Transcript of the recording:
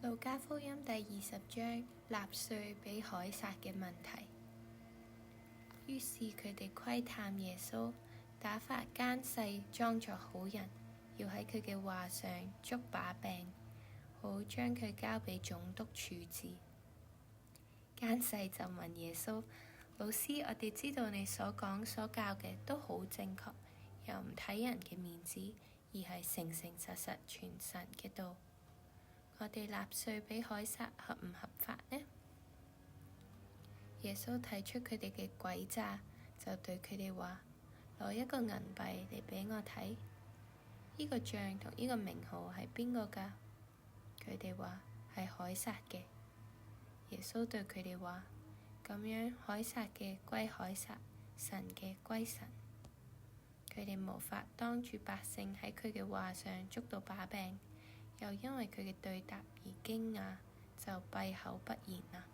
路加福音第20章，納稅俾凱撒嘅問題。於是佢哋窺探耶穌，打發奸細裝作好人，要喺佢嘅話上捉把柄，好將佢交俾總督處置。奸細就問耶穌：老師，我哋知道你所講所教嘅都好正確，又唔睇人嘅面子，而係誠誠實實傳神嘅道。我哋納稅俾凱撒合唔合法呢？耶穌睇出佢哋嘅詭詐，就對佢哋話：攞一個銀幣嚟俾我睇，呢個像同呢個名號係邊個㗎？佢哋話係凱撒嘅。耶穌對佢哋話：咁樣凱撒嘅歸凱撒，神嘅歸神。佢哋無法當住百姓喺佢嘅話上捉到把柄，又因為佢嘅對答而驚訝，就閉口不言啦。